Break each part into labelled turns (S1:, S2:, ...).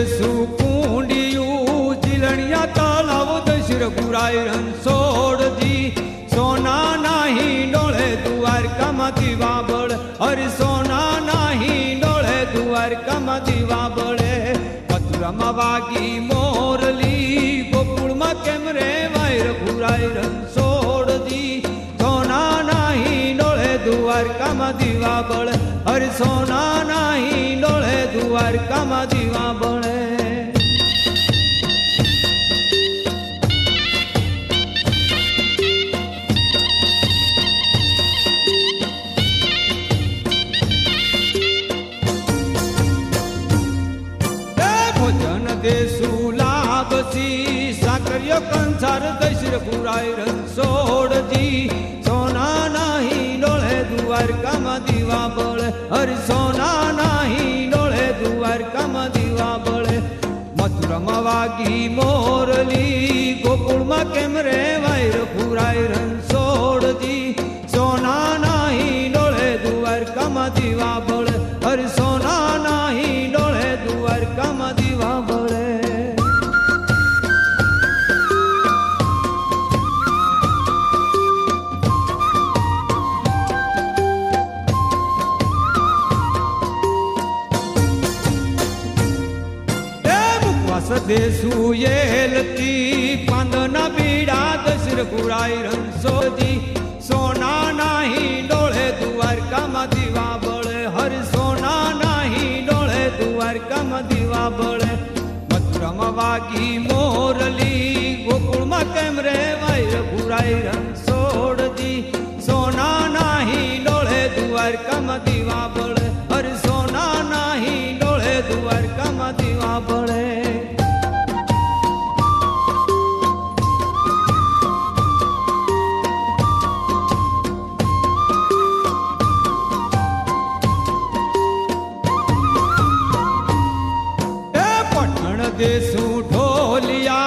S1: देसु कुंडियू जिलनिया तलाव दशर पुराय रणछोड़ जी सोना नाही डोळे द्वारका मा दीवा बळे अरे सोना नाही डोळे द्वारका मा दीवा बळे मथुरा मा वागी मोरली गोकुळ मा केम रे वायर पुराय रणछोड़ जी सोना नाही डोळे द्वारका मा दीवा बळे अरे सोना नाही डोळे द्वारका मा दीवा बळे भोजन देसु लाभसी साकरियो कंसार दशर पुराय रणछोड़ जी सोना नाही डोळे द्वारका मा दीवा बळे अरे सोना नाही डोळे द्वारका मा दीवा बळे मथुरा मा वागी मोरली गोकुळ मा केम रे वायर पुराय रणछोड़ जी सोना नाही डोळे द्वारका मा दीवा बळे अरे सोना नाही डोळे द्वारका मा दीवा बळे देसु येलती पांदना बीड़ा दशर पुराय रणछोड़ जी सोना नाही डोळे द्वारका मा दीवा बळे हर सोना नाही डोळे द्वारका मा दीवा बळे मथुरा मा वागी मोरली गोकुळ मा केम रे वायर पुराय रणछोड़ जी सोना नाही डोळे द्वारका मा दीवा बळे हर सोना नाही डोळे द्वारका मा दीवा बळे देसु ढोलिया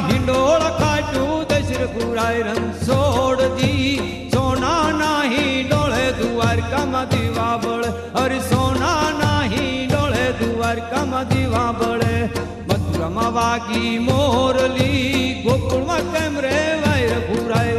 S1: हिंडोळ खाटू दशर पुराय रणछोड़ जी सोना नाही डोळे द्वारका मा दीवा बळे अरे सोना नाही डोळे द्वारका मा दीवा बळे मथुरा मा वागी मोरली गोकुळ मा केम रे वायर पुराय